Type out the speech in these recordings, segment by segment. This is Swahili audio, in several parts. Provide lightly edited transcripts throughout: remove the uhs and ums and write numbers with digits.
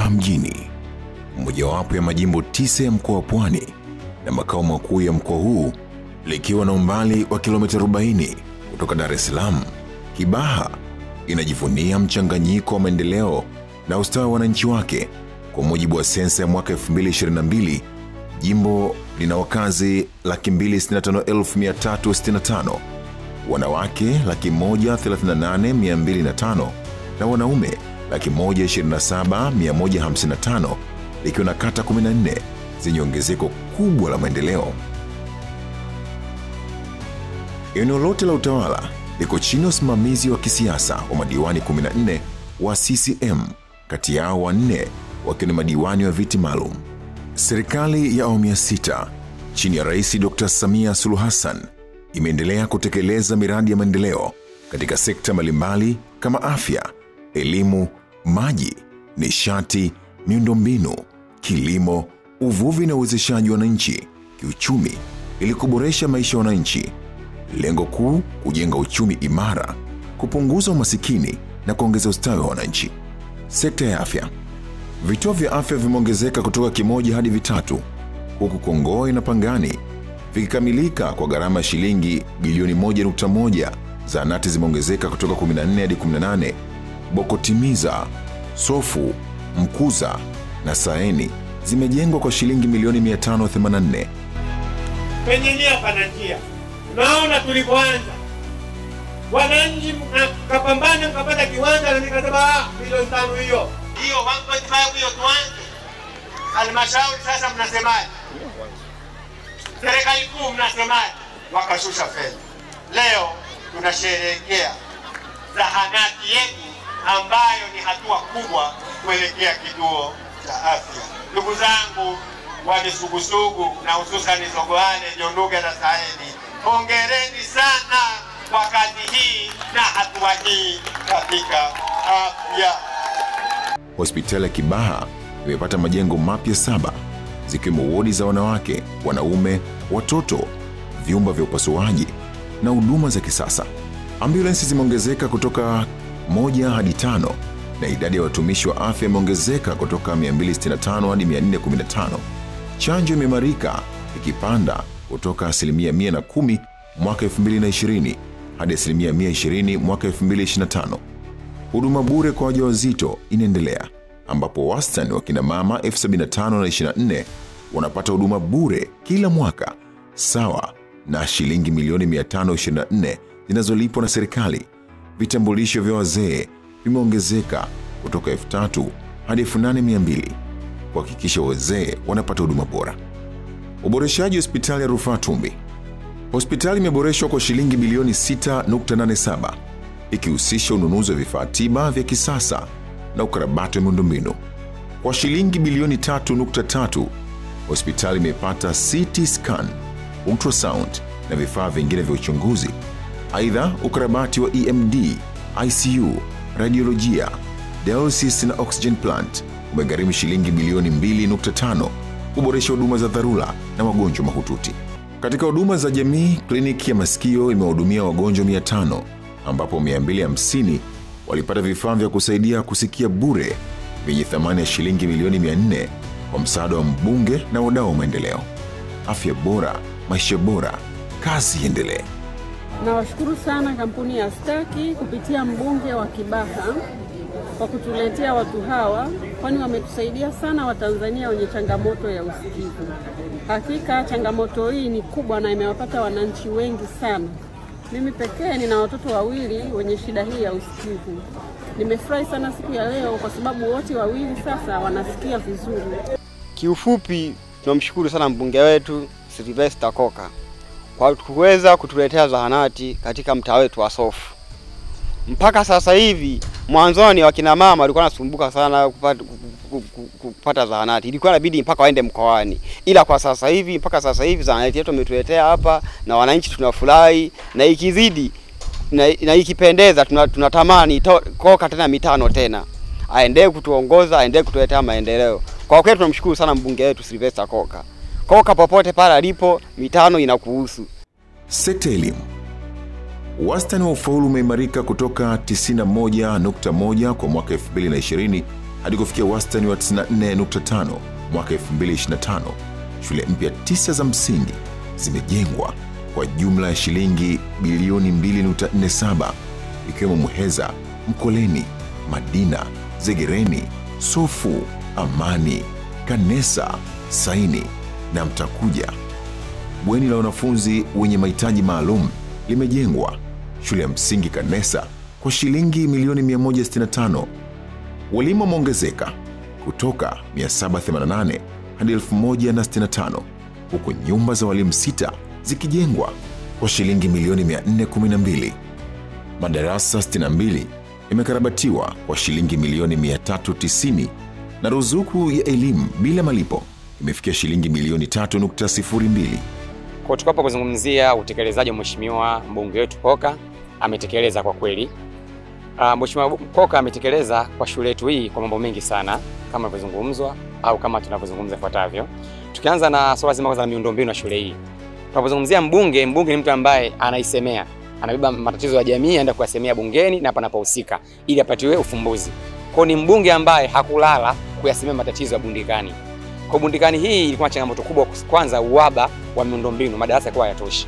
Kibaha mjini, mojawapo ya majimbo 9 ya mkoa wa Pwani na makao makuu ya mkoa huu, likiwa na umbali wa kilomita 40 kutoka Dar es Salaam. Kibaha inajivunia mchanganyiko wa maendeleo na ustawi wa wananchi wake. Kwa mujibu wa sensa ya mwaka 2022, jimbo lina wakazi 265,365, wanawake 138,205 na wanaume 127,155, likiwa na kata 14 zenye ongezeko kubwa la maendeleo. Eneo lote la utawala liko chini ya usimamizi wa kisiasa wa madiwani 14 wa CCM, kati yao 4 wakiwa ni madiwani wa viti maalum. Serikali ya awamu ya 6 chini ya Rais Dr. Samia Suluhu Hassan imeendelea kutekeleza miradi ya maendeleo katika sekta mbalimbali kama afya, elimu, maji, nishati, miundombinu, kilimo, uvuvi na uwezeshaji wa wananchi kiuchumi ili kuboresha maisha ya wananchi. Lengo kuu, kujenga uchumi imara, kupunguza umasikini na kuongeza ustawi wa wananchi. Sekta ya afya. Vituo vya afya vimeongezeka kutoka 1 hadi 3, huku Kongoe na Pangani vikikamilika kwa gharama ya shilingi bilioni 1.1. Zahanati zimeongezeka kutoka 14 hadi 18. Bokotimiza, Sofu, Mkuza na Saeni zimejengwa kwa shilingi milioni 584. Penye nia pana njia. Naona tulipoanza wananchi mkapambana mkapata kiwanja na nikasema milioni 5 hiyo 1.5 hiyo tuanze. Halmashauri sasa mnasemaje? Serikali kuu mnasemaje? Wakashusha fedha. Leo tunasherehekea zahanati yetu ambayo ni hatua kubwa kuelekea kituo cha afya. Ndugu zangu wa Misugusugu na hususan Zogoane, Jonduge na Saeni, hongereni sana kwa kazi hii na hatua hii katika afya. Hospitali ya Kibaha imepata majengo mapya 7, zikiwemo wodi za wanawake, wanaume, watoto, vyumba vya upasuaji na huduma za kisasa. Ambulansi zimeongezeka kutoka 1 hadi 5 na idadi ya watumishi wa afya imeongezeka kutoka 265 hadi 415. Chanjo imeimarika ikipanda kutoka 110% mwaka 2020 hadi 120% mwaka 2025. Huduma bure kwa wajawazito inaendelea, ambapo wastani wa kina mama 75,024 wanapata huduma bure kila mwaka, sawa na shilingi milioni 524 zinazolipwa na serikali. Vitambulisho vya wazee vimeongezeka kutoka 3,000 hadi 8,200 kuhakikisha wazee wanapata huduma bora. Uboreshaji wa hospitali ya Rufaa Tumbi. Hospitali imeboreshwa kwa shilingi bilioni 6.87, ikihusisha ununuzi wa vifaa tiba vya kisasa na ukarabati wa miundombinu. Kwa shilingi bilioni 3.3, hospitali imepata CT scan, ultrasound na vifaa vingine vya uchunguzi. Aidha, ukarabati wa EMD, ICU, radiolojia, dialysis na oxygen plant umegharimu shilingi bilioni 2.5 kuboresha huduma za dharura na wagonjwa mahututi. Katika huduma za jamii, kliniki ya masikio imewahudumia wagonjwa 500, ambapo 250 walipata vifaa vya kusaidia kusikia bure vyenye thamani ya shilingi milioni 400 kwa msaada wa mbunge na wadau wa maendeleo. Afya bora, maisha bora, kazi iendelee. Nawashukuru sana kampuni ya Staki kupitia mbunge wa Kibaha kwa kutuletea watu hawa, kwani wametusaidia sana Watanzania wenye changamoto ya usikivu. Hakika changamoto hii ni kubwa na imewapata wananchi wengi sana. Mimi pekee nina watoto 2 wenye shida hii ya usikivu. Nimefurahi sana siku ya leo kwa sababu wote 2 sasa wanasikia vizuri. Kiufupi, tunamshukuru sana mbunge wetu Sylvester Koka kwa kuweza kutuletea zahanati katika mtaa wetu wa Sofu. Mpaka sasa hivi, mwanzoni wakina mama walikuwa wanasumbuka sana kupata zahanati. Ilikuwa inabidi mpaka waende mkoani. Ila kwa sasa hivi, mpaka sasa hivi zahanati yetu umetuletea hapa na wananchi tunafurahi, na ikizidi na ikipendeza tunatamani Koka tena mitano tena. Aendelee kutuongoza, aendelee kutuletea maendeleo. Kwa kweli tunamshukuru sana mbunge wetu Sylvester Koka. Koka popote pale alipo, mitano inakuhusu. Sekta elimu. Wastani wa ufaulu umeimarika kutoka 91.1 kwa mwaka 2020 hadi kufikia wastani wa 94.5 mwaka 2025. Shule mpya 9 za msingi zimejengwa kwa jumla ya shilingi bilioni 2.47, ikiwemo Muheza, Mkoleni, Madina, Zegereni, Sofu, Amani, Kanesa, Saini na Mtakuja. Bweni la wanafunzi wenye mahitaji maalum limejengwa shule ya msingi Kanesa kwa shilingi milioni 165. Walimu wameongezeka kutoka 788 hadi 1065, huku nyumba za walimu 6 zikijengwa kwa shilingi milioni 412. Madarasa 62 yamekarabatiwa kwa shilingi milioni 390 na ruzuku ya elimu bila malipo imefikia shilingi milioni 3.02. Kwa tuko hapa kuzungumzia utekelezaji wa Mheshimiwa mbunge wetu Koka. Ametekeleza kwa kweli. Mheshimiwa Koka ametekeleza kwa shule yetu hii kwa mambo mengi sana kama yanavyozungumzwa au kama tunavyozungumza ifuatavyo. Tukianza na swala zima kwanza la miundombinu ya shule hii. Tunapozungumzia mbunge ni mtu ambaye anaisemea, anabeba matatizo ya jamii aenda kuyasemea bungeni na panapohusika ili apatiwe ufumbuzi. Kwa ni mbunge ambaye hakulala kuyasemea matatizo ya Bundikani. Kwa Bundikani hii ilikuwa changamoto kubwa, kwanza uhaba wa miundombinu, madarasa yalikuwa hayatoshi.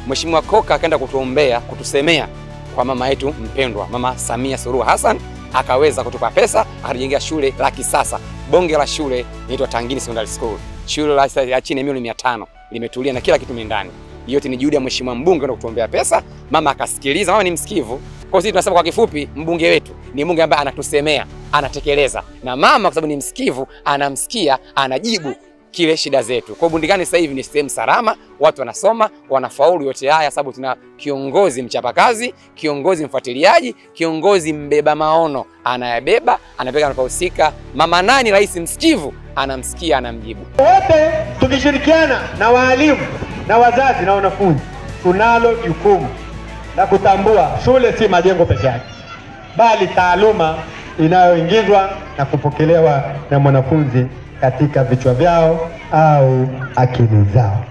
Mheshimiwa Koka akaenda kutuombea, kutusemea kwa mama yetu mpendwa, Mama Samia Suluhu Hassan, akaweza kutupa pesa, akajengea shule la kisasa. Bonge la shule inaitwa Tangini Secondary School. Shule la chini ya milioni 500 limetulia na kila kitu ndani. Yote ni juhudi ya Mheshimiwa mbunge kwenda kutuombea pesa, mama akasikiliza, mama ni msikivu. Kwa sisi tunasema kwa kifupi, mbunge wetu ni mbunge ambaye anatusemea, anatekeleza. Na mama kwa sababu ni msikivu, anamsikia, anajibu kile shida zetu. Kwa Bundikani sasa hivi ni sehemu salama, watu wanasoma, wanafaulu yote haya sababu tuna kiongozi mchapakazi, kiongozi mfuatiliaji, kiongozi mbeba maono, anayabeba, anapeka anapohusika. Mama nani rais msikivu, anamsikia, anamjibu. Wote tukishirikiana na walimu na wazazi na wanafunzi, tunalo jukumu la kutambua shule si majengo peke yake, bali taaluma inayoingizwa na kupokelewa na mwanafunzi katika vichwa vyao au akili zao.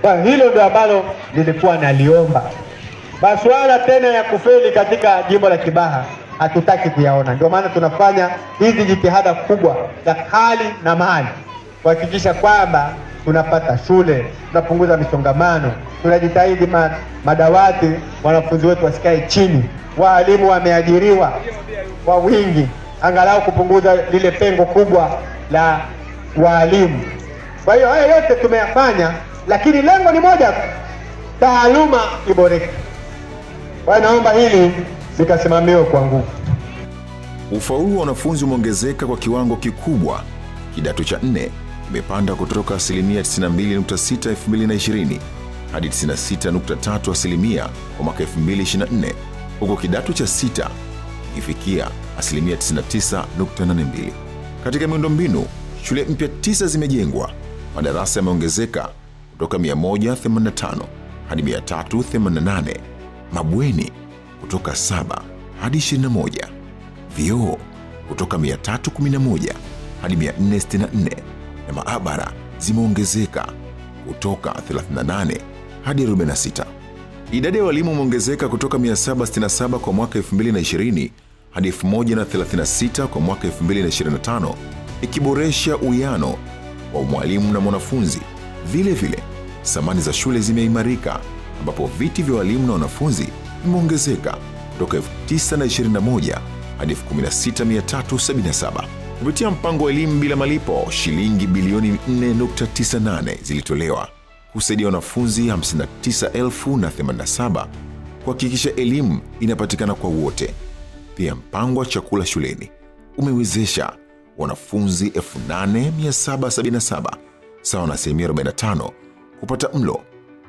Kwa hilo ndio ambalo nilikuwa naliomba. Masuala tena ya kufeli katika jimbo la Kibaha hatutaki kuyaona. Ndio maana tunafanya hizi jitihada kubwa za hali na mali kuhakikisha kwamba tunapata shule, tunapunguza misongamano, tunajitahidi madawati, wanafunzi wetu wasikae chini, walimu wameajiriwa kwa wingi, angalau kupunguza lile pengo kubwa la walimu. Kwa hiyo haya yote tumeyafanya, lakini lengo ni moja, taaluma iboreke. Kwa naomba hili likasimamiwe kwa nguvu. Ufaulu wa wanafunzi umeongezeka kwa kiwango kikubwa. Kidato cha 4 imepanda kutoka 92.6 2020 hadi 96.3 kwa mwaka 2024, huko kidato cha 6 ikifikia 99.82. Katika miundombinu, shule mpya 9 zimejengwa. Madarasa yameongezeka kutoka 185 hadi 388, mabweni kutoka 7 hadi 21, vyoo kutoka 311 hadi 464, na maabara zimeongezeka kutoka 38 hadi 46. Idadi ya walimu imeongezeka kutoka 767 kwa mwaka 2020 hadi 1036 kwa mwaka 2025, ikiboresha uwiano wa mwalimu na mwanafunzi. Vile vile, samani za shule zimeimarika ambapo viti vya walimu na wanafunzi vimeongezeka kutoka 921 hadi 16377. Kupitia mpango wa elimu bila malipo, shilingi bilioni 4.98 zilitolewa kusaidia wanafunzi 59,087 kuhakikisha elimu inapatikana kwa wote. Pia mpango wa chakula shuleni umewezesha wanafunzi 8,777 sawa na 45% kupata mlo,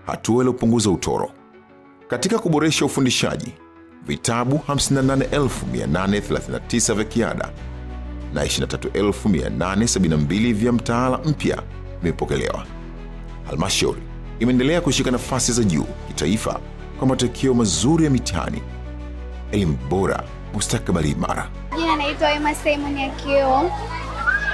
hatua iliyopunguza utoro. Katika kuboresha ufundishaji, vitabu 58,839 vya kiada na 23,872 vya mtaala mpya vimepokelewa. Halmashauri imeendelea kushika nafasi za juu kitaifa kwa matokeo mazuri ya mitihani. Elimu bora, mustakabali imara. Jina naitwa Emma Simon Akio.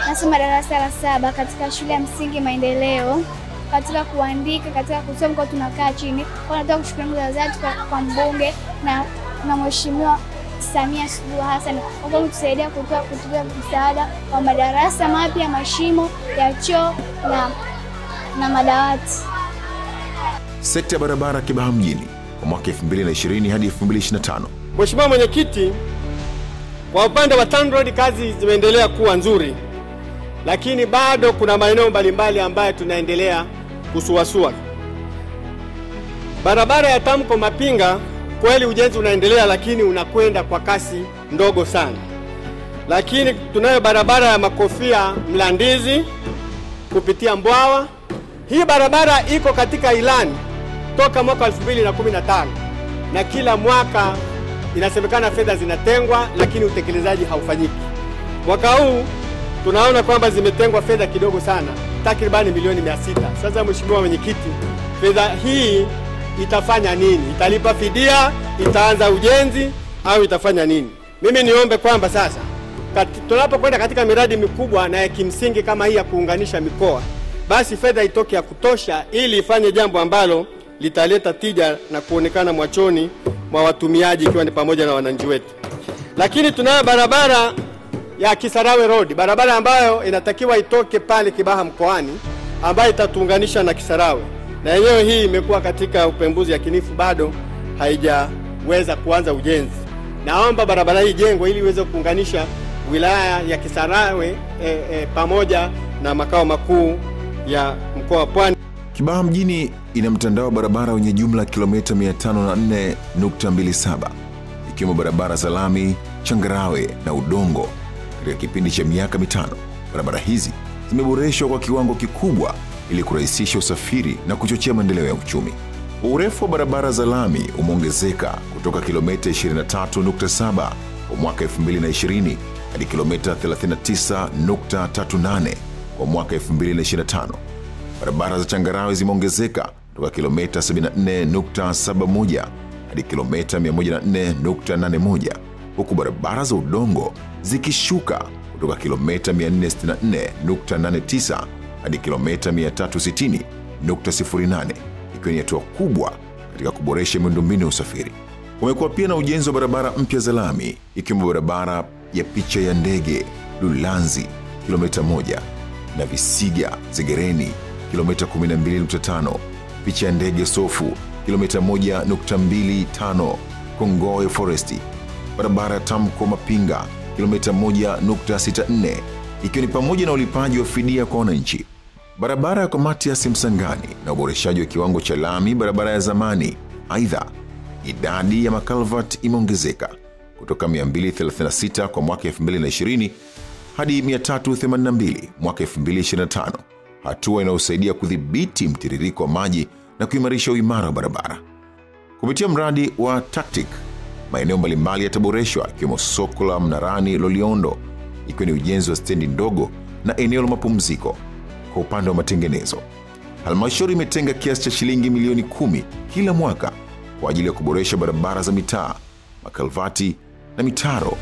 Nasoma darasa la 7 katika shule ya msingi Maendeleo. Katika kuandika, katika kusoma kwa tunakaa chini. Kwa nataka kushukuru za dhati kwa mbunge na mheshimiwa Samia Suluhu Hassan kwa kutusaidia kutoa msaada wa madarasa mapya, mashimo ya choo na madawati. Sekta ya barabara Kibaha mjini kwa mwaka 2020 hadi 2025. Mheshimiwa Mwenyekiti, kwa upande wa TANROADS kazi zimeendelea kuwa nzuri, lakini bado kuna maeneo mbalimbali ambayo tunaendelea kusuasua. Barabara ya Tamko Mapinga kweli ujenzi unaendelea, lakini unakwenda kwa kasi ndogo sana. Lakini tunayo barabara ya Makofia Mlandizi kupitia Mbwawa. Hii barabara iko katika ilani toka mwaka 2015 na kila mwaka inasemekana fedha zinatengwa, lakini utekelezaji haufanyiki. Mwaka huu tunaona kwamba zimetengwa fedha kidogo sana, takribani milioni 600. Sasa Mheshimiwa Mwenyekiti, fedha hii itafanya nini? Italipa fidia, itaanza ujenzi au itafanya nini? Mimi niombe kwamba sasa tunapokwenda katika miradi mikubwa na ya kimsingi kama hii ya kuunganisha mikoa, basi fedha itoke ya kutosha ili ifanye jambo ambalo litaleta tija na kuonekana mwachoni mwa watumiaji, ikiwa ni pamoja na wananchi wetu. Lakini tunayo barabara ya Kisarawe Road, barabara ambayo inatakiwa itoke pale Kibaha mkoani, ambayo itatuunganisha na Kisarawe. Na yenyewe hii imekuwa katika upembuzi yakinifu, bado haijaweza kuanza ujenzi. Naomba barabara hii jengwe ili iweze kuunganisha wilaya ya Kisarawe pamoja na makao makuu ya mkoa wa Pwani. Kibaha mjini ina mtandao wa barabara wenye jumla kilomita 504.27, ikiwemo barabara za lami, changarawe na udongo. Katika kipindi cha miaka 5, barabara hizi zimeboreshwa kwa kiwango kikubwa ili kurahisisha usafiri na kuchochea maendeleo ya uchumi. Urefu wa barabara za lami umeongezeka kutoka kilomita 23.7 kwa mwaka 2020 hadi kilomita 39.38 kwa mwaka 2025. Barabara za changarawe zimeongezeka kutoka kilomita 74.71 hadi kilomita 104.81, huku barabara za udongo zikishuka kutoka kilomita 464.89 hadi kilomita 360.08, ikiwa ni hatua kubwa katika kuboresha miundombinu ya usafiri. Kumekuwa pia na ujenzi wa barabara mpya za lami, ikiwemo barabara ya Picha ya Ndege Lulanzi kilomita 1 na Visiga Zegereni kilomita 12.5, Picha ya Ndege Sofu kilomita 1.25, Kongoe Foresti, barabara ya Tamko Mapinga kilomita 1.64, ikiwa ni pamoja na ulipaji wa fidia kwa wananchi. Barabara ya Matias Msangani na uboreshaji wa kiwango cha lami barabara ya zamani. Aidha, idadi ya makalvati imeongezeka kutoka 236 kwa mwaka 2020 hadi 382 mwaka 2025, hatua inayosaidia kudhibiti mtiririko wa maji na kuimarisha uimara wa barabara. Kupitia mradi wa TACTIC, maeneo mbalimbali yataboreshwa, ikiwemo soko la Mnarani Loliondo, ikiwa ni ujenzi wa stendi ndogo na eneo la mapumziko. Kwa upande wa matengenezo, halmashauri imetenga kiasi cha shilingi milioni 10 kila mwaka kwa ajili ya kuboresha barabara za mitaa, makalvati na mitaro.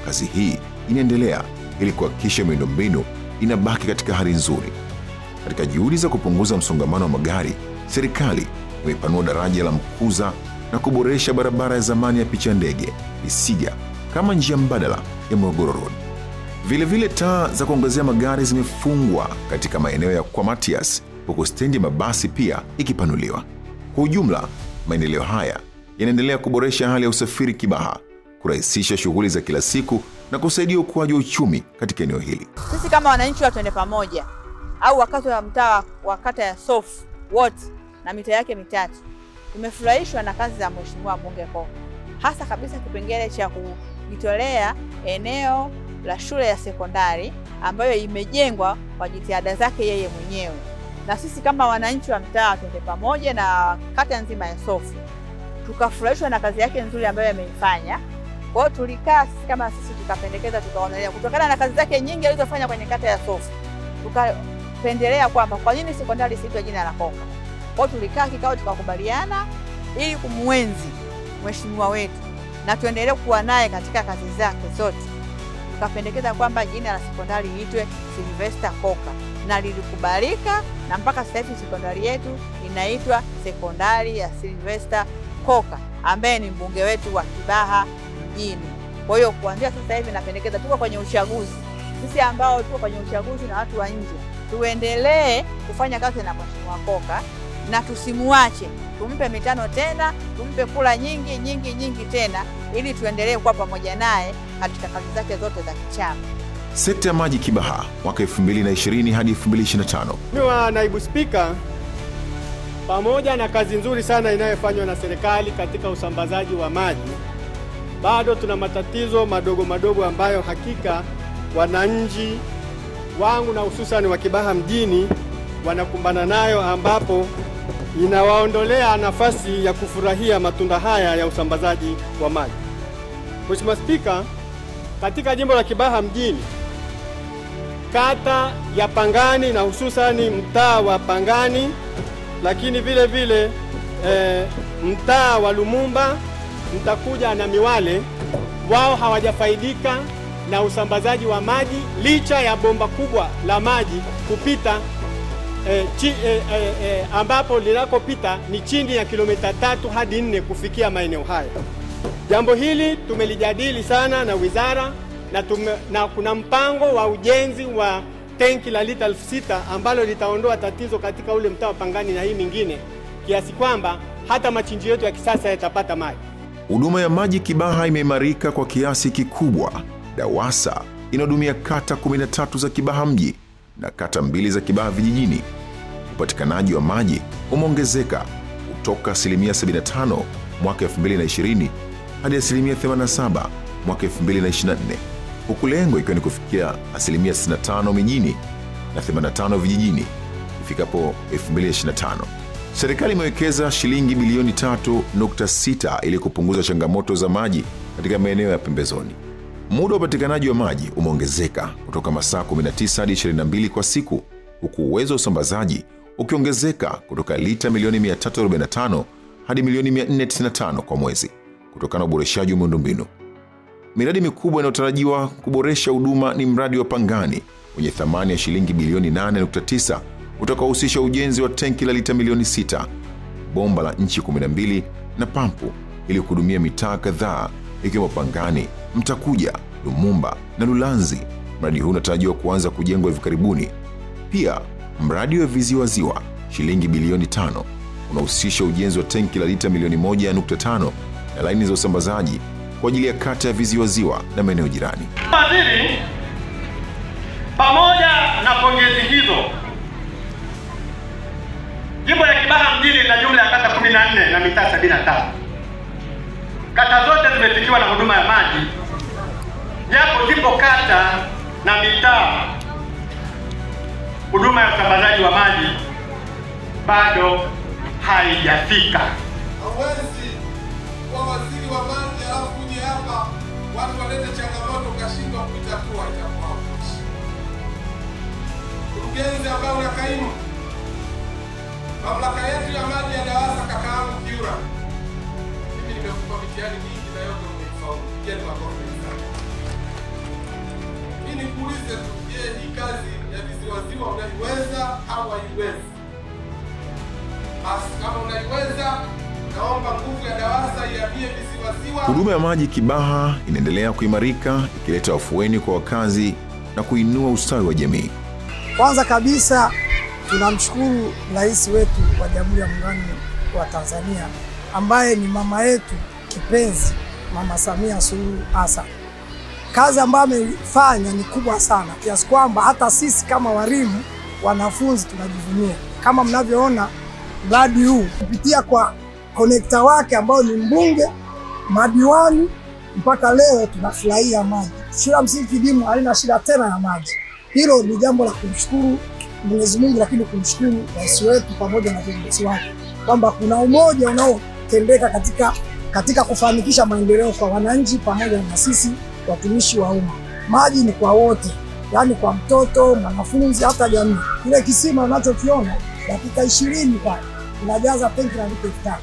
Kazi hii inaendelea ili kuhakikisha miundombinu inabaki katika hali nzuri. Katika juhudi za kupunguza msongamano wa magari, serikali imepanua daraja la Mkuza na kuboresha barabara ya zamani ya Picha Ndege Visiga kama njia mbadala ya Morogoro Road. Vile taa za kuongezea magari zimefungwa katika maeneo ya kwa Matias, huku stendi ya mabasi pia ikipanuliwa. Kwa ujumla, maendeleo haya yanaendelea kuboresha hali ya usafiri Kibaha, kurahisisha shughuli za kila siku na kusaidia ukuaji wa uchumi katika eneo hili. Sisi kama wananchi wa Twende Pamoja au wakati wa mtaa wa kata ya Sofu wote na mitaa yake mitatu, tumefurahishwa na kazi za Mheshimiwa Mbunge Koka, hasa kabisa kipengele cha kujitolea eneo la shule ya sekondari ambayo imejengwa kwa jitihada zake yeye mwenyewe. Na sisi kama wananchi wa mtaa Twende Pamoja na kata nzima ya Sofu tukafurahishwa na kazi yake nzuri ambayo ameifanya. Kwa hiyo tulikaa sisi kama sisi tukapendekeza, tukaonelea kutokana na kazi zake nyingi alizofanya kwenye kata ya Sofu, tukapendelea kwamba kwa nini sekondari isiitwe jina la Koka. Kwa hiyo tulikaa kikao tukakubaliana ili kumwenzi mheshimiwa wetu na tuendelee kuwa naye katika kazi zake zote. Tukapendekeza kwamba jina la sekondari iitwe Sylvester Koka, na lilikubalika, na mpaka sasa hivi sekondari yetu inaitwa sekondari ya Sylvester Koka ambaye ni mbunge wetu wa Kibaha mjini. Kwa hiyo kuanzia sasa hivi napendekeza, tuko kwenye uchaguzi, sisi ambao tuko kwenye uchaguzi na watu wa nje, tuendelee kufanya kazi na Mheshimiwa Koka na tusimuache, tumpe mitano tena, tumpe kula nyingi tena, ili tuendelee kuwa pamoja naye katika kazi zake zote za kichama. Sekta ya maji Kibaha mwaka 2020 hadi 2025. Mheshimiwa Naibu Spika, pamoja na kazi nzuri sana inayofanywa na serikali katika usambazaji wa maji, bado tuna matatizo madogo ambayo hakika wananchi wangu na hususan wa Kibaha mjini wanakumbana nayo, ambapo inawaondolea nafasi ya kufurahia matunda haya ya usambazaji wa maji. Mheshimiwa Spika, katika jimbo la Kibaha mjini, kata ya Pangani na hususani mtaa wa Pangani, lakini vile mtaa wa Lumumba, Mtakuja na Miwale, wao hawajafaidika na usambazaji wa maji licha ya bomba kubwa la maji kupita ambapo linakopita ni chini ya kilomita 3 hadi 4 kufikia maeneo haya. Jambo hili tumelijadili sana na wizara na kuna mpango wa ujenzi wa tenki la lita 6,000 ambalo litaondoa tatizo katika ule mtaa wa Pangani na hii mingine, kiasi kwamba hata machinjio yetu ya kisasa yatapata maji. Huduma ya maji Kibaha imeimarika kwa kiasi kikubwa. DAWASA inahudumia kata 13 za Kibaha mji na kata 2 za Kibaha vijijini. Upatikanaji wa maji umeongezeka kutoka 75% mwaka 2020 hadi 87% mwaka 2024, huku lengo ikiwa ni kufikia 65% mijini na 85% vijijini ifikapo 2025. Serikali imewekeza shilingi bilioni 3.6 ili kupunguza changamoto za maji katika maeneo ya pembezoni. Muda wa upatikanaji wa maji umeongezeka kutoka masaa 19 hadi 22 kwa siku, huku uwezo wa usambazaji ukiongezeka kutoka lita milioni 345 hadi milioni 495 kwa mwezi kutokana na uboreshaji wa miundombinu. Miradi mikubwa inayotarajiwa kuboresha huduma ni mradi wa Pangani wenye thamani ya shilingi bilioni 8.9 utakaohusisha ujenzi wa tenki la lita milioni 6, bomba la inchi 12 na pampu ili kuhudumia mitaa kadhaa ikiwemo Pangani, Mtakuja, Lumumba na Lulanzi. Mradi huu unatarajiwa kuanza kujengwa hivi karibuni. Pia mradi wa Viziwa shilingi bilioni 5 unahusisha ujenzi wa tenki la lita milioni 1.5 na laini za usambazaji kwa ajili ya kata ya Viziwa na maeneo jirani. Waziri, pamoja na pongezi hizo, jimbo la Kibaha mjini lina jumla ya kata 14 na mitaa 75. Kata zote zimefikiwa na huduma ya maji, japo zipo kata na mitaa huduma ya usambazaji wa maji bado haijafika. Hawezi kwa waziri wa maji alafu uje hapa watu walete changamoto kashindwa kuitatua, itakuwa ufushi. Mkurugenzi ambaye unakaimu mamlaka yetu ya maji ya DAWASA, kakaangu Kiura, mimi nimekupa mitihani mingi na yote umeifaulu. Pigeni makofi sana. Mimi nikuulize tu, je, hii kazi ya Viziwa unaiweza au haiwezi? Basi kama unaiweza, naomba nguvu ya DAWASA iambie Viziwa. Huduma ya maji Kibaha inaendelea kuimarika, ikileta afueni kwa wakazi na kuinua ustawi wa jamii. Kwanza kabisa tunamshukuru Rais wetu wa Jamhuri ya Muungano wa Tanzania ambaye ni mama yetu kipenzi, Mama Samia Suluhu Hassan. Kazi ambayo amefanya ni kubwa sana kiasi kwamba hata sisi kama walimu, wanafunzi tunajivunia. Kama mnavyoona mradi huu kupitia kwa konekta wake ambao ni mbunge, madiwani, mpaka leo tunafurahia maji. Shule ya msingi Kidimu halina shida tena ya maji. Hilo ni jambo la kumshukuru Mwenyezi Mungu, lakini kumshukuru rais wetu pamoja na viongozi wake kwamba kuna umoja unaotendeka katika kufanikisha maendeleo kwa wananchi pamoja na sisi watumishi wa umma. Maji ni kwa wote, yani kwa mtoto, mwanafunzi, hata jamii. Kile kisima unachokiona dakika 20 pale inajaza tenki la lita 5,000.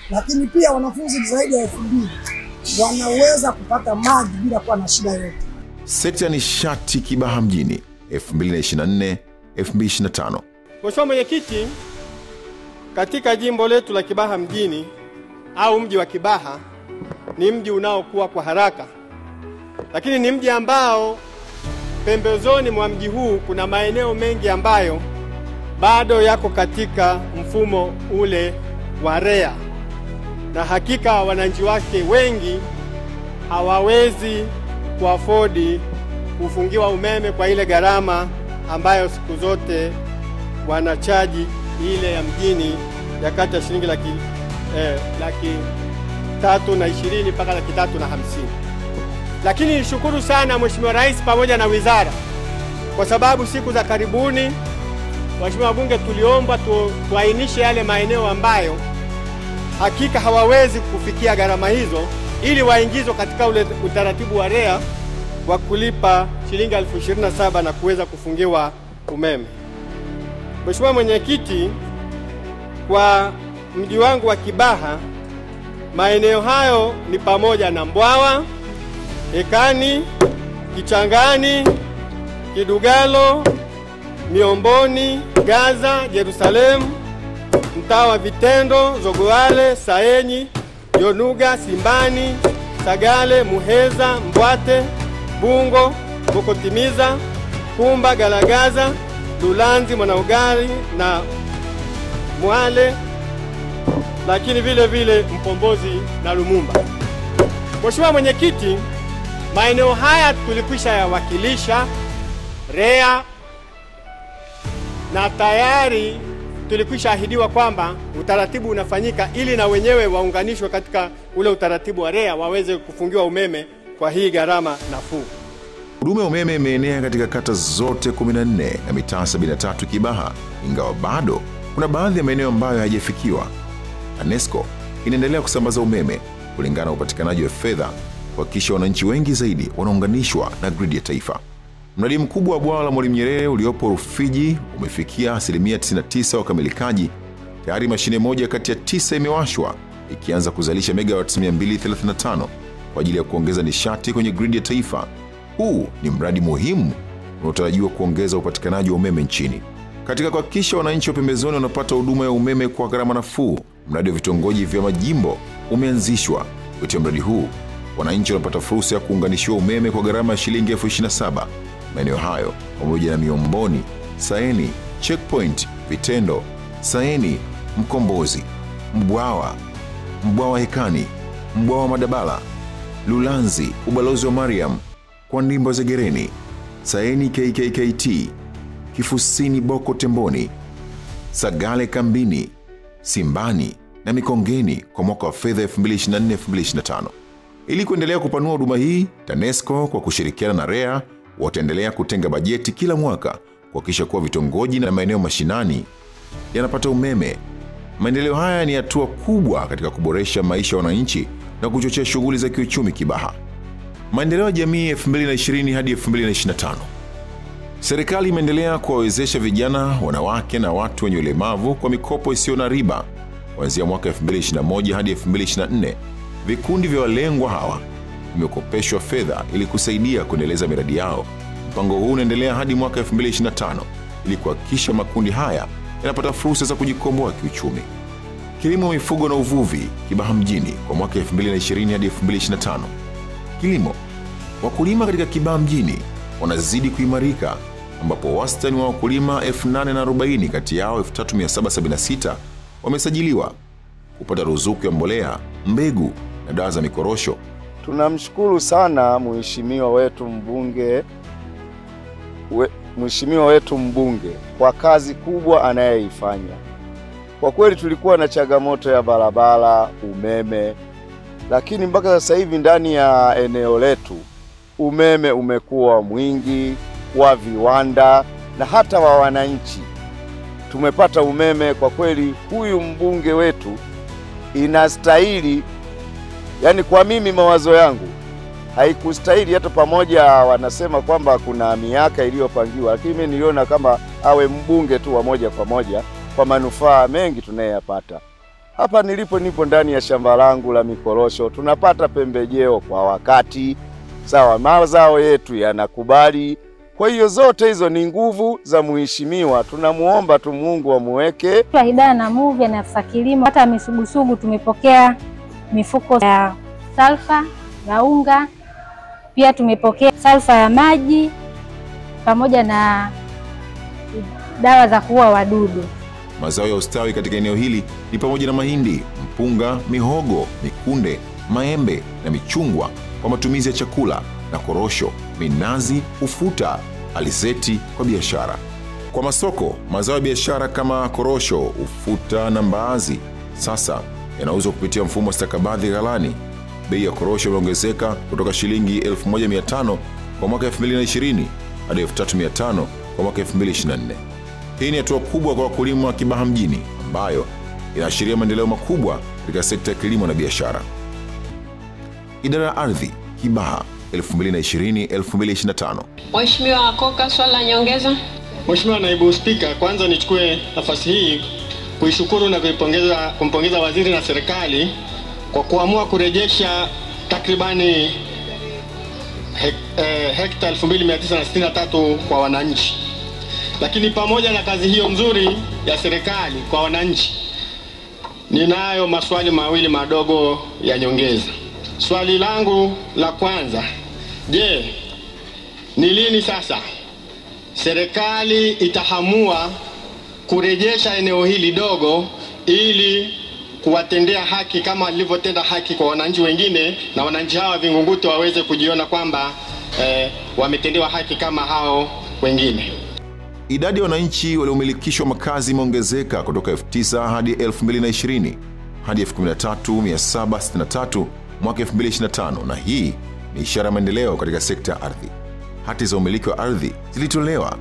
Lakini pia wanafunzi zaidi ya 2,000 wanaweza kupata maji bila kuwa na shida yoyote. Sekta ya nishati Kibaha mjini 2024-2025. Mheshimiwa Mwenyekiti, katika jimbo letu la Kibaha mjini au mji wa Kibaha ni mji unaokuwa kwa haraka lakini ni mji ambao pembezoni mwa mji huu kuna maeneo mengi ambayo bado yako katika mfumo ule wa REA, na hakika wananchi wake wengi hawawezi kuafodi kufungiwa umeme kwa ile gharama ambayo siku zote wanachaji ile ya mjini ya kati ya shilingi $320,000 mpaka $350,000. Lakini nishukuru sana Mheshimiwa Rais pamoja na wizara, kwa sababu siku za karibuni Mheshimiwa wabunge tuliomba tuainishe yale maeneo ambayo hakika hawawezi kufikia gharama hizo, ili waingizwe katika ule utaratibu wa REA wa kulipa shilingi 27,000 na kuweza kufungiwa umeme. Mheshimiwa Mwenyekiti, kwa mji wangu wa Kibaha, maeneo hayo ni pamoja na Mbwawa, Ekani, Kichangani, Kidugalo, Miomboni, Gaza, Yerusalemu, mtaa wa Vitendo, Zogowale, Saenyi, Yonuga, Simbani, Sagale, Muheza, Mbwate, Bungo, Bukotimiza, Kumba, Galagaza, Lulanzi, Mwanaugari na Mwale, lakini vile vile Mpombozi na Lumumba. Mheshimiwa Mwenyekiti, maeneo haya tulikwisha yawakilisha REA na tayari tulikwisha ahidiwa kwamba utaratibu unafanyika ili na wenyewe waunganishwe katika ule utaratibu wa REA waweze kufungiwa umeme kwa hii gharama nafuu. Huduma ya umeme imeenea katika kata zote 14 na mitaa 73 Kibaha, ingawa bado kuna baadhi ya maeneo ambayo hayajafikiwa. TANESCO inaendelea kusambaza umeme kulingana na upatikanaji wa fedha kuhakikisha wananchi wengi zaidi wanaunganishwa na gridi ya taifa. Mradi mkubwa wa bwawa la Mwalimu Nyerere uliopo Rufiji umefikia 99% ukamilikaji. Tayari mashine moja kati ya 9 imewashwa, ikianza kuzalisha megawatts 235 kwa ajili ya kuongeza nishati kwenye gridi ya taifa. Huu ni mradi muhimu unaotarajiwa kuongeza upatikanaji wa umeme nchini. Katika kuhakikisha wananchi wa pembezoni wanapata huduma ya umeme kwa gharama nafuu, mradi wa vitongoji vya majimbo umeanzishwa. Kupitia mradi huu, wananchi wanapata fursa ya kuunganishiwa umeme kwa gharama ya shilingi 27,000. Maeneo hayo pamoja na Miomboni, Saeni, Checkpoint, Vitendo, Saeni, Mkombozi, Mbwawa Hekani, Mbwawa Madabala, Lulanzi, Ubalozi wa Mariam, Kwandimbo Zegereni, Saeni KKKT, Kifusini Boko Temboni, Sagale Kambini, Simbani na Mikongeni kwa mwaka wa fedha 2024-2025. Ili kuendelea kupanua huduma hii, TANESCO kwa kushirikiana na REA wataendelea kutenga bajeti kila mwaka kuhakikisha kuwa vitongoji na maeneo mashinani yanapata umeme. Maendeleo haya ni hatua kubwa katika kuboresha maisha ya wananchi na kuchochea shughuli za kiuchumi Kibaha. Maendeleo ya jamii 2020 hadi 2025. Serikali imeendelea kuwawezesha vijana, wanawake na watu wenye ulemavu kwa mikopo isiyo na riba. Kuanzia mwaka 2021 hadi 2024, vikundi vya walengwa hawa vimekopeshwa fedha ili kusaidia kuendeleza miradi yao. Mpango huu unaendelea hadi mwaka 2025 ili kuhakikisha makundi haya yanapata fursa za kujikomboa kiuchumi. Kilimo, mifugo na uvuvi Kibaha mjini kwa mwaka 2020 hadi 2025. Kilimo. Wakulima katika Kibaha mjini wanazidi kuimarika, ambapo wastani wa wakulima 840 kati yao 3776 wamesajiliwa kupata ruzuku ya mbolea, mbegu na dawa za mikorosho. Tunamshukuru sana Mheshimiwa wetu mbunge kwa kazi kubwa anayoifanya. Kwa kweli tulikuwa na changamoto ya barabara, umeme, lakini mpaka sasa hivi ndani ya eneo letu umeme umekuwa mwingi, wa viwanda na hata wa wananchi. Tumepata umeme. Kwa kweli huyu mbunge wetu inastahili, yani kwa mimi mawazo yangu haikustahili, hata pamoja wanasema kwamba kuna miaka iliyopangiwa, lakini mimi niliona kama awe mbunge tu wa moja kwa moja kwa manufaa mengi tunayopata. Hapa nipo ndani ya shamba langu la mikorosho, tunapata pembejeo kwa wakati, sawa, mazao yetu yanakubali. Kwa hiyo zote hizo ni nguvu za mheshimiwa, tunamuomba tu Mungu amuweke. Kwa idara na MUVE na afisa kilimo, hata misugusugu tumepokea mifuko ya salfa ya unga Pia tumepokea salfa ya maji pamoja na dawa za kuua wadudu. Mazao ya ustawi katika eneo hili ni pamoja na mahindi, mpunga, mihogo, mikunde, maembe na michungwa kwa matumizi ya chakula na korosho, minazi, ufuta, alizeti kwa biashara. Kwa masoko, mazao ya biashara kama korosho, ufuta na mbaazi sasa yanauzwa kupitia mfumo wa stakabadhi ghalani. Bei ya korosho imeongezeka kutoka shilingi 1500 kwa mwaka 2020 hadi 3500 kwa mwaka 2024. Hii ni hatua kubwa kwa wakulima wa Kibaha mjini ambayo inaashiria maendeleo makubwa katika sekta ya kilimo na biashara. Idara ya ardhi Kibaha 2020-2025. Mheshimiwa Koka, swali la nyongeza. Mheshimiwa Naibu Spika, kwanza nichukue nafasi hii kuishukuru na kumpongeza waziri na serikali kwa kuamua kurejesha takribani hekta 2963 kwa wananchi. Lakini pamoja na kazi hiyo nzuri ya serikali kwa wananchi, ninayo maswali mawili madogo ya nyongeza. Swali langu la kwanza, je, ni lini sasa serikali itahamua kurejesha eneo hili dogo ili kuwatendea haki kama alivyotenda haki kwa wananchi wengine, na wananchi hawa Vingunguti waweze kujiona kwamba wametendewa haki kama hao wengine? Idadi ya wananchi waliomilikishwa makazi imeongezeka kutoka 9,000 hadi 2020 hadi 13,763 mwaka 2025, na hii ni ishara ya maendeleo katika sekta ya ardhi. Hati za umiliki wa ardhi zilitolewa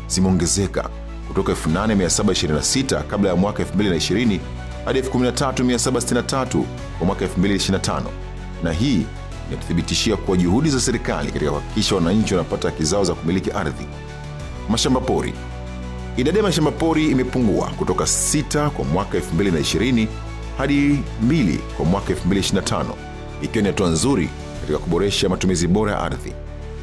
zimeongezeka kutoka 8,726 kabla ya mwaka 2020 hadi 13,763 kwa mwaka 2025, na hii inathibitishia kuwa juhudi za serikali katika kuhakikisha wananchi wanapata haki zao za kumiliki ardhi. Mashamba pori. Idadi ya mashamba pori imepungua kutoka 6 kwa mwaka 2020 hadi 2 kwa mwaka 2025, ikiwa ni hatua nzuri katika kuboresha matumizi bora ya ardhi.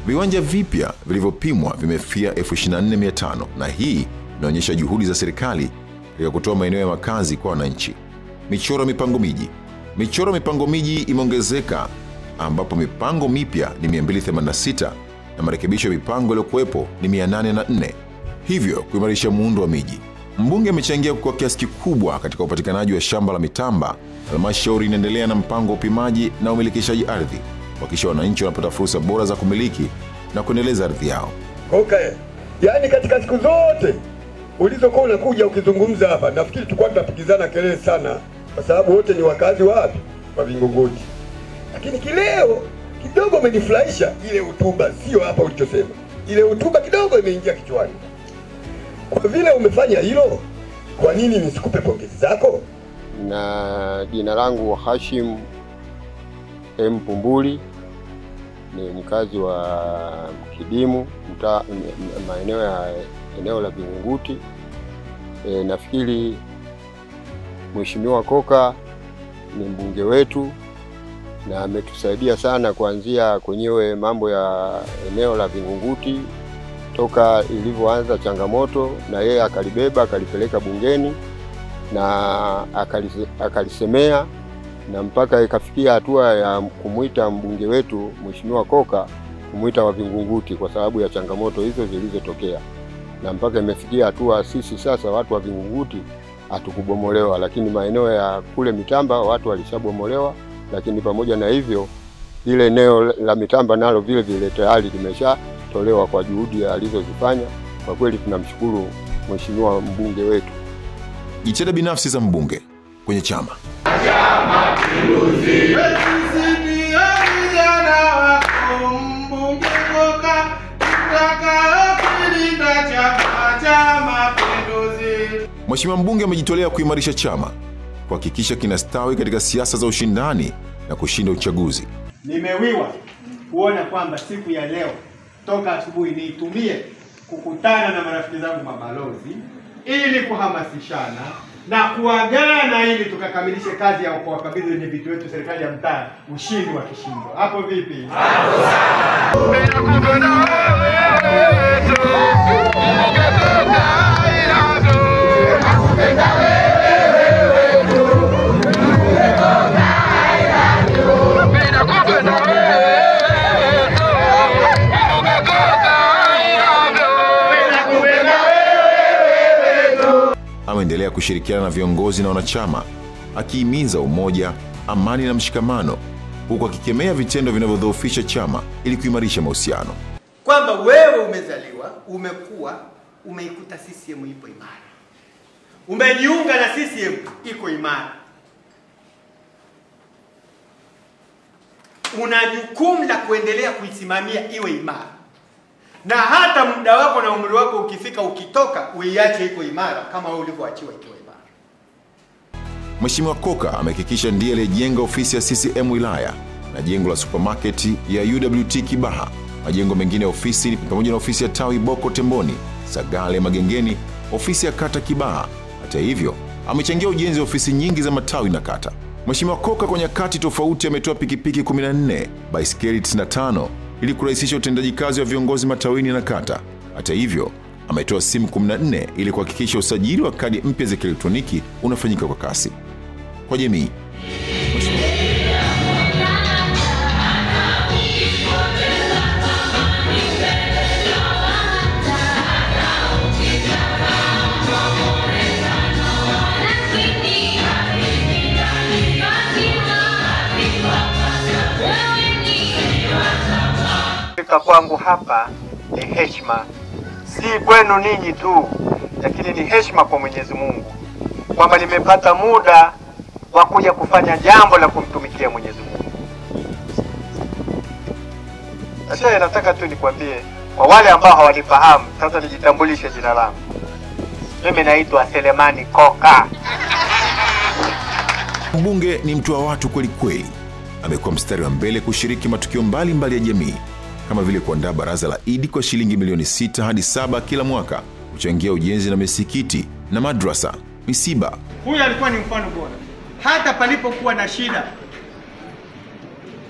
Viwanja vipya vilivyopimwa vimefia 24,500, na hii inaonyesha juhudi za serikali katika kutoa maeneo ya makazi kwa wananchi. Michoro mipango miji. Michoro mipango miji imeongezeka ambapo mipango mipya ni 286 na marekebisho ya mipango iliyokuwepo ni 804, hivyo kuimarisha muundo wa miji. Mbunge amechangia kwa kiasi kikubwa katika upatikanaji wa shamba la mitamba. Halmashauri inaendelea na mpango wa upimaji na umilikishaji ardhi kuhakikisha wananchi wanapata fursa bora za kumiliki na kuendeleza ardhi yao. Okay. Yaani katika siku zote ulizokuwa unakuja ukizungumza hapa, nafikiri tulikuwa tunapigizana kelele sana kwa sababu wote ni wakazi wapi? Wa Vingunguti. Lakini kileo kidogo umenifurahisha ile hotuba, sio hapa ulichosema. Ile hotuba kidogo imeingia kichwani. Kwa vile umefanya hilo, kwa nini nisikupe pongezi zako? Na jina langu Hashim M. Pumbuli, ni mkazi wa Kidimu, eneo la Vingunguti. Nafikiri Mheshimiwa Koka ni mbunge wetu na ametusaidia sana kuanzia kwenyewe mambo ya eneo la Vingunguti toka ilivyoanza changamoto, na yeye akalibeba akalipeleka bungeni na akalisemea, na mpaka ikafikia hatua ya kumuita mbunge wetu Mheshimiwa Koka kumuita wa Vingunguti kwa sababu ya changamoto hizo zilizotokea, na mpaka imefikia hatua sisi sasa watu wa Vingunguti hatukubomolewa, lakini maeneo ya kule Mitamba watu walishabomolewa. Lakini pamoja na hivyo ile eneo la Mitamba nalo vile vile tayari limeshatolewa kwa juhudi alizozifanya. Kwa kweli tunamshukuru Mheshimiwa mbunge wetu. Jitihada binafsi za mbunge kwenye chama. Mheshimiwa mbunge amejitolea kuimarisha chama, kuhakikisha kinastawi katika siasa za ushindani na kushinda uchaguzi. Nimewiwa kuona kwamba siku ya leo toka asubuhi niitumie kukutana na marafiki zangu mabalozi ili kuhamasishana na kuagana ili tukakamilishe kazi ya kuwakabidhi wenye vitu wetu serikali ya mtaa ushindi wa kishindo. Hapo vipi? Hapo sawa. ameendelea kushirikiana na viongozi na wanachama, akihimiza umoja, amani na mshikamano, huku akikemea vitendo vinavyodhoofisha chama ili kuimarisha mahusiano. Kwamba wewe umezaliwa, umekuwa, umeikuta CCM ipo imara. Umejiunga na CCM iko imara. Una jukumu la kuendelea kuisimamia iwe imara. Na hata muda wako na umri wako ukifika, ukitoka, uiache iko imara kama wewe ulivyoachiwa ikiwa imara. Mheshimiwa Koka amehakikisha ndiye aliyejenga ofisi ya CCM wilaya na jengo la supermarket ya UWT Kibaha. Majengo mengine ya ofisi pamoja na ofisi ya tawi Boko Temboni, Sagale Magengeni, ofisi ya kata Kibaha. Hata hivyo, amechangia ujenzi wa ofisi nyingi za matawi na kata. Mheshimiwa Koka kwa nyakati tofauti ametoa pikipiki 14, baiskeli 95 ili kurahisisha utendaji kazi wa viongozi matawini na kata. Hata hivyo, ametoa simu 14 ili kuhakikisha usajili wa kadi mpya za kielektroniki unafanyika kwa kasi. Kwa jamii, kwangu hapa ni heshima, si kwenu ninyi tu, lakini ni heshima kwa Mwenyezi Mungu kwamba nimepata muda wa kuja kufanya jambo la kumtumikia Mwenyezi Mungu. Sasa nataka tu nikwambie kwa wale ambao hawanifahamu, sasa nijitambulishe jina langu. Mimi naitwa Selemani Koka. Mbunge ni mtu wa watu kweli kweli. Amekuwa mstari wa mbele kushiriki matukio mbalimbali ya jamii, kama vile kuandaa baraza la Idi kwa shilingi milioni 6 hadi 7 kila mwaka, kuchangia ujenzi na misikiti na madrasa, misiba. Huyu alikuwa ni mfano bora. Hata palipokuwa na shida,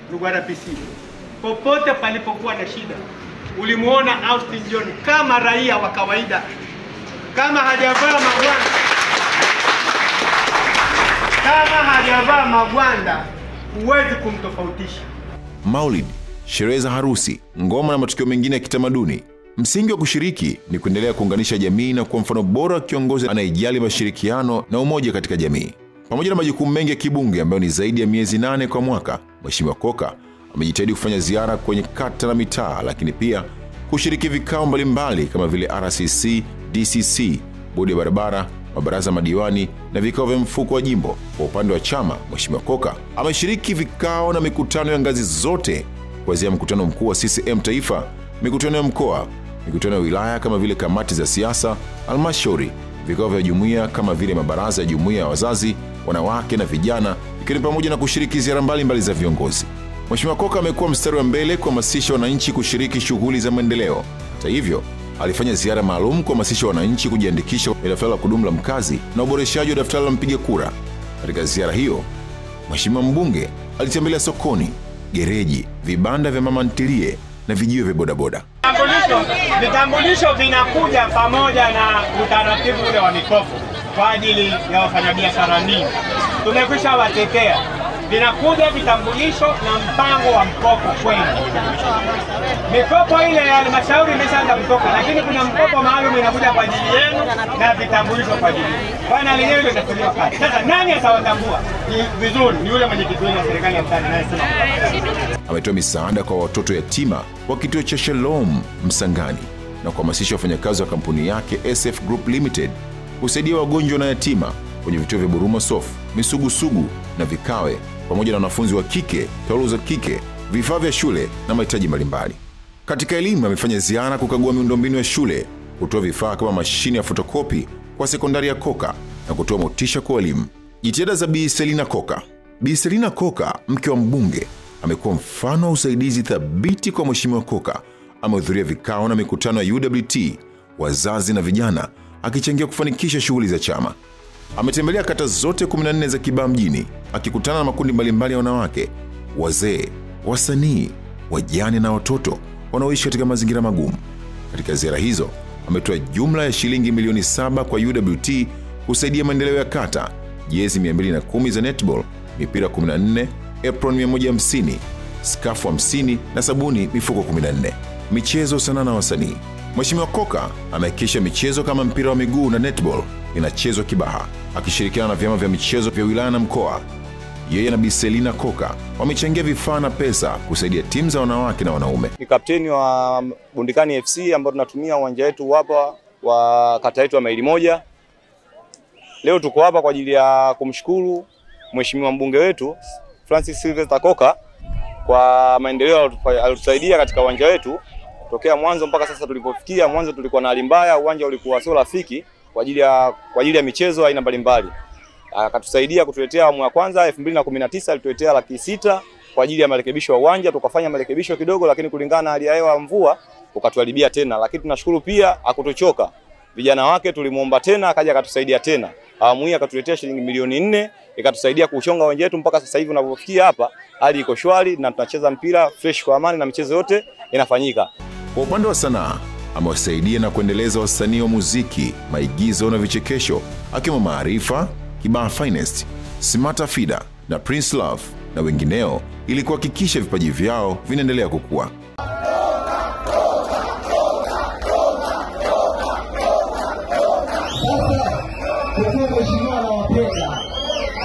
ndugu RPC, popote palipokuwa na shida, ulimuona Austin John kama raia wa kawaida, kama hajavaa magwanda, huwezi kumtofautisha. Maulid, sherehe za harusi, ngoma na matukio mengine ya kitamaduni. Msingi wa kushiriki ni kuendelea kuunganisha jamii na kuwa mfano bora wa kiongozi anayejali mashirikiano na umoja katika jamii. Pamoja na majukumu mengi ya kibunge ambayo ni zaidi ya miezi 8 kwa mwaka, Mheshimiwa Koka amejitahidi kufanya ziara kwenye kata na mitaa, lakini pia kushiriki vikao mbalimbali kama vile RCC, DCC, bodi ya barabara, mabaraza madiwani na vikao vya mfuko wa jimbo. Kwa upande wa chama, Mheshimiwa Koka ameshiriki vikao na mikutano ya ngazi zote, kuanzia mkutano mkuu wa CCM taifa, mikutano ya mkoa, mikutano ya wilaya kama vile kamati za siasa, halmashauri, vikao vya jumuiya kama vile mabaraza ya jumuiya ya wazazi, wanawake na vijana, ikiwa pamoja na kushiriki ziara mbalimbali za viongozi. Mheshimiwa Koka amekuwa mstari wa mbele kuhamasisha wananchi kushiriki shughuli za maendeleo. Hata hivyo, alifanya ziara maalum kuhamasisha wananchi kujiandikisha kwenye daftari la kudumu la mkazi na uboreshaji wa daftari la mpiga kura. Katika ziara hiyo, Mheshimiwa mbunge alitembelea sokoni, gereji, vibanda vya mama ntilie na vijiwe vya bodaboda. Vitambulisho vinakuja pamoja na utaratibu ule wa mikopo kwa ajili ya wafanyabiashara nini. Tumekwisha watetea. Vinakuja vitambulisho na mpango wa mkopo kwenu. Mikopo ile ya halmashauri imeshaanza kutoka, lakini kuna mkopo maalum inakuja kwa ajili yenu na vitambulisho kwa ajili. Bwana lenyewe ndio litafanywa kazi. Sasa nani atawatambua? Ni vizuri ni yule mwenyekiti wa serikali ya mtaa naye sema. Ametoa misaada kwa watoto yatima wa kituo cha Shalom Msangani na kuhamasisha wafanyakazi wa kampuni yake SF Group Limited kusaidia wagonjwa na yatima kwenye vituo vya Buruma Sof, Misugusugu na Vikawe, pamoja na wanafunzi wa kike, taulo za kike, vifaa vya shule na mahitaji mbalimbali. Katika elimu amefanya ziara kukagua miundombinu ya shule, kutoa vifaa kama mashine ya fotokopi kwa sekondari ya Koka na kutoa motisha kwa walimu. Jitihada za Bi Selina Koka. Bi Selina Koka, mke wa mbunge, amekuwa mfano wa usaidizi thabiti kwa Mheshimiwa Koka. Amehudhuria vikao na mikutano ya UWT, wazazi na vijana, akichangia kufanikisha shughuli za chama. Ametembelea kata zote 14 za Kibaha mjini, akikutana na makundi mbalimbali ya wanawake, wazee, wasanii, wajane na watoto wanaoishi katika mazingira magumu. Katika ziara hizo, ametoa jumla ya shilingi milioni 7 kwa UWT kusaidia maendeleo ya kata, jezi 210 za netball, mipira 14, apron 150, skafu 50 na sabuni mifuko 14. Michezo, sanaa na wasanii. Mheshimiwa Koka amehakikisha michezo kama mpira wa miguu na netball inachezwa Kibaha akishirikiana na vyama vya michezo vya wilaya na mkoa. Yeye na Bi Selina Koka wamechangia vifaa na pesa kusaidia timu za wanawake na wanaume. Ni kapteni wa Bundikani FC ambao tunatumia uwanja wetu hapa wa kata yetu ya Maili Moja. Leo tuko hapa kwa ajili ya kumshukuru mheshimiwa mbunge wetu Francis Sylvester Koka kwa maendeleo aliyotusaidia katika uwanja wetu tokea mwanzo mpaka sasa tulipofikia. Mwanzo tulikuwa na hali mbaya, uwanja ulikuwa sio rafiki kwa ajili ya michezo aina mbalimbali. Akatusaidia kutuletea awamu ya kwanza 2019 alituletea $600,000 kwa ajili ya marekebisho ya uwanja. Tukafanya marekebisho kidogo, lakini kulingana na hali ya hewa ya mvua ukatuharibia tena, lakini tunashukuru pia hakutuchoka. Vijana wake tulimuomba tena akaja akatusaidia tena. Awamu hii akatuletea shilingi milioni 4 ikatusaidia kuchonga uwanja wetu mpaka sasa hivi unapofikia hapa hali iko shwari na tunacheza mpira fresh kwa amani na michezo yote inafanyika. Kwa upande wa sanaa, amewasaidia na kuendeleza wasanii wa muziki, maigizo na vichekesho akiwemo Maarifa, Kibaha Finest, Smarta Fida na Prince Love na wengineo ili kuhakikisha vipaji vyao vinaendelea kukua.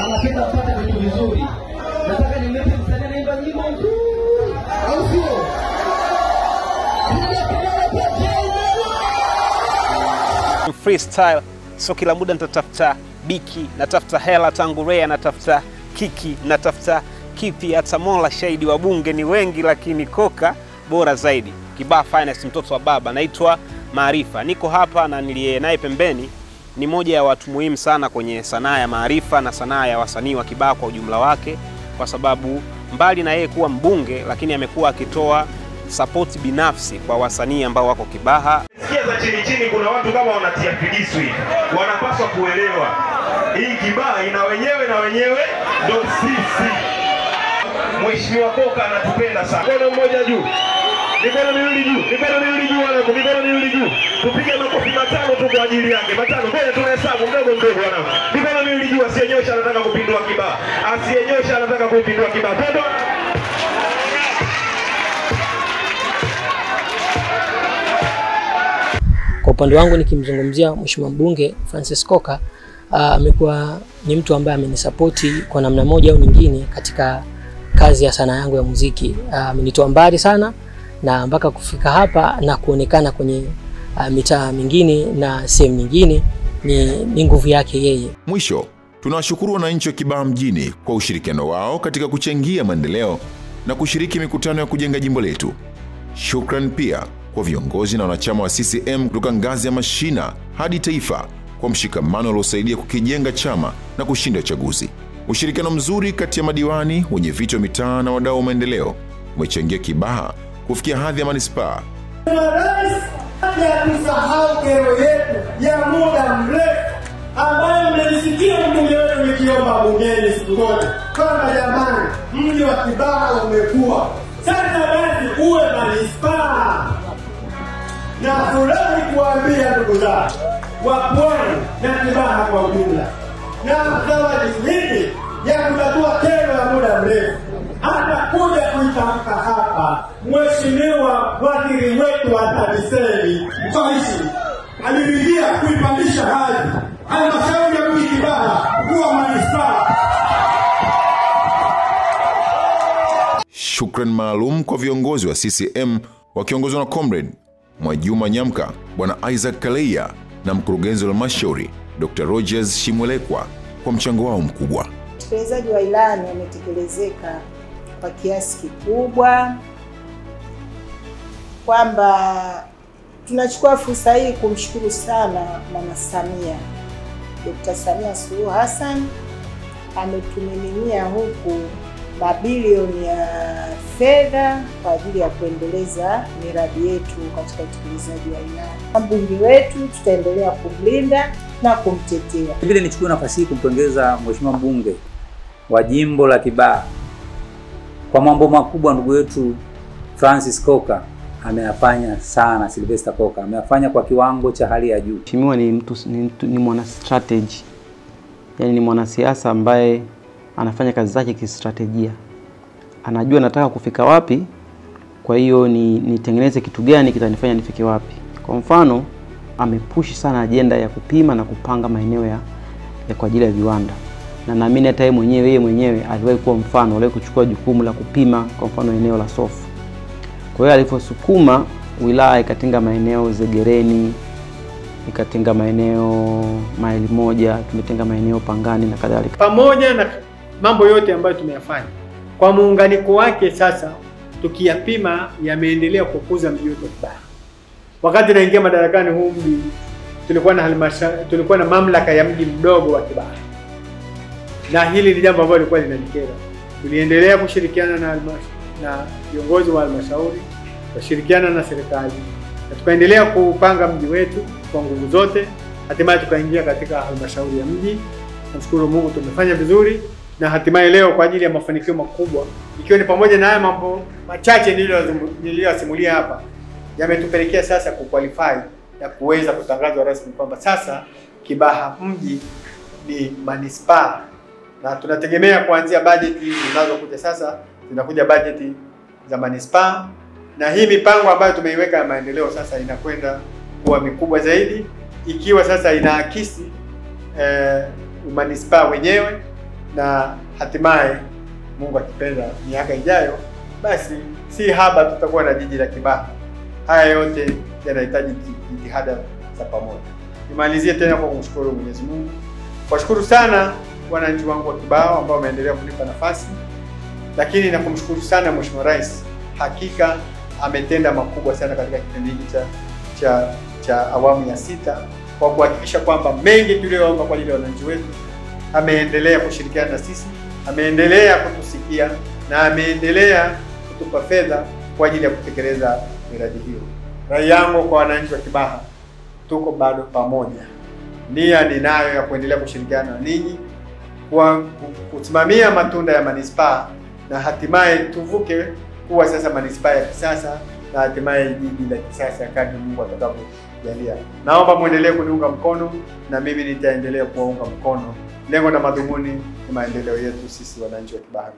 Anapenda kupata vitu vizuri. Nataka nimlete msanii anaimba nyimbo nzuri. Au sio? Freestyle, so kila muda nitatafuta biki, natafuta hela, tangu Rea natafuta kiki, natafuta kipi. Hata Mola shahidi, wa bunge ni wengi lakini Koka bora zaidi. Kibaha Finest, mtoto wa baba, naitwa Maarifa. Niko hapa na niliye naye pembeni ni moja ya watu muhimu sana kwenye sanaa ya Maarifa na sanaa ya wasanii wa Kibaha kwa ujumla wake, kwa sababu mbali na yeye kuwa mbunge, lakini amekuwa akitoa support binafsi kwa wasanii ambao wako Kibaha. Sikia za chini kuna watu kama wanatia fidisu hivi. Wanapaswa kuelewa hii Kibaha ina wenyewe na wenyewe ndio sisi. Mheshimiwa Koka anatupenda sana. Mkono mmoja juu. Mikono miwili juu. Mikono miwili juu wanangu. Mikono miwili juu. Tupige makofi matano tu kwa ajili yake. Matano. Ngoja tunahesabu mdogo wanangu. Mikono miwili juu. Asiyenyosha anataka kupindua Kibaha. Asiyenyosha anataka kupindua Kibaha. Twende. Kwa upande wangu nikimzungumzia Mheshimiwa mbunge Francis Koka, amekuwa ni mtu ambaye amenisapoti kwa namna moja au nyingine katika kazi ya sanaa yangu ya muziki. Amenitoa mbali sana na mpaka kufika hapa na kuonekana kwenye mitaa mingine na sehemu nyingine, ni nguvu yake yeye. Mwisho, tunawashukuru wananchi wa Kibaha mjini kwa ushirikiano wao katika kuchangia maendeleo na kushiriki mikutano ya kujenga jimbo letu. Shukran pia kwa viongozi na wanachama wa CCM kutoka ngazi ya mashina hadi taifa kwa mshikamano uliosaidia kukijenga chama na kushinda uchaguzi. Ushirikiano mzuri kati ya madiwani, wenye viti wa mitaa na wadau wa maendeleo umechangia Kibaha kufikia hadhi ya manispaa. Tusahau kero yetu ya muda mrefu ambayo mmelisikia mbunge wetu nikiomba bungeni siku zote kwamba jamani, mji wa Kibaha umekuwa sasa, basi uwe manispaa. Na furahi kuambia ndugu zangu wa Pwani na Kibaha kwa ujumla, na zawadi nyingi ya kutatua kero ya muda mrefu atakuja kuitamka hapa Mheshimiwa waziri wetu wa TAMISEMI Mfaishi. Aliridhia kuipandisha hadhi halmashauri ya mji Kibaha kuwa manispaa. Shukran maalum kwa viongozi wa CCM wakiongozwa na Comrade Mwajuma Nyamka, Bwana Isaac Kaleya na mkurugenzi wa halmashauri Dr. Rogers Shimwelekwa kwa mchango wao mkubwa. Utekelezaji wa ilani umetekelezeka kwa kiasi kikubwa, kwamba tunachukua fursa hii kumshukuru sana Mama Samia, Dr. Samia Suluhu Hassan. Ametumiminia huku mabilioni ya fedha kwa ajili ya kuendeleza miradi yetu katika utekelezaji wa ilani. Mbunge wetu tutaendelea kumlinda na kumtetea. Vile nichukue nafasi hii kumpongeza Mheshimiwa mbunge wa jimbo la Kibaha kwa mambo makubwa ndugu wetu Francis Koka ameyafanya sana. Sylvester Koka ameyafanya kwa kiwango cha hali ya juu. Mheshimiwa ni mwana strategy. Yaani ni mwanasiasa ambaye anafanya kazi zake kistrategia. Anajua nataka kufika wapi, kwa hiyo nitengeneze kitu gani kitanifanya nifike wapi. Kwa mfano, amepushi sana ajenda ya kupima na kupanga maeneo ya kwa ajili ya viwanda, na naamini hata yeye mwenyewe aliwahi kuwa mfano, aliwahi kuchukua jukumu la kupima kwa mfano eneo la Sofu. Kwa hiyo aliposukuma wilaya ikatenga maeneo Zegereni, ikatenga maeneo Maili Moja, tumetenga maeneo Pangani na kadhalika. Pamoja na mambo yote ambayo tumeyafanya, kwa muunganiko wake sasa tukiyapima yameendelea kukuza mji wetu wa Kibaha. Wakati naingia madarakani huu mji tulikuwa na mamlaka ya mji mdogo wa Kibaha. Na hili ni jambo ambalo lilikuwa linanikera. Tuliendelea kushirikiana na viongozi wa halmashauri, kushirikiana na serikali, na tukaendelea kupanga mji wetu kwa nguvu zote. Hatimaye tukaingia katika halmashauri ya mji. Namshukuru Mungu tumefanya vizuri, na hatimaye leo kwa ajili ya mafanikio makubwa, ikiwa ni pamoja na haya mambo machache niliyosimulia hapa, yametupelekea sasa kuqualify na kuweza kutangazwa rasmi kwamba sasa Kibaha mji ni manispaa, na tunategemea kuanzia bajeti zinazokuja sasa zinakuja bajeti za manispaa, na hii mipango ambayo tumeiweka ya maendeleo sasa inakwenda kuwa mikubwa zaidi, ikiwa sasa inaakisi manispaa wenyewe, na hatimaye Mungu akipenda miaka ijayo basi si haba tutakuwa na jiji la Kibaha. Haya yote yanahitaji jitihada za pamoja. Nimalizie tena kwa kumshukuru Mwenyezi Mungu. Washukuru sana wananchi wangu wa Kibaha ambao wameendelea kunipa nafasi, lakini na kumshukuru sana Mheshimiwa Rais. Hakika ametenda makubwa sana katika kipindi hiki cha awamu ya 6 kwa kuhakikisha kwamba mengi tuliyoomba kwa ajili ya wananchi wetu ameendelea kushirikiana na sisi, ameendelea kutusikia na ameendelea kutupa fedha kwa ajili ya kutekeleza miradi hiyo. Rai yangu kwa wananchi wa Kibaha, tuko bado pamoja. Nia ninayo ya kuendelea kushirikiana na ninyi kwa kusimamia matunda ya manispaa, na hatimaye tuvuke kuwa sasa manispaa ya kisasa, na hatimaye jiji la kisasa kadri Mungu atakavyojalia. Naomba muendelee kuniunga mkono na mimi nitaendelea kuwaunga mkono. Lengo na madhumuni ni maendeleo yetu sisi wananchi wa Kibaha.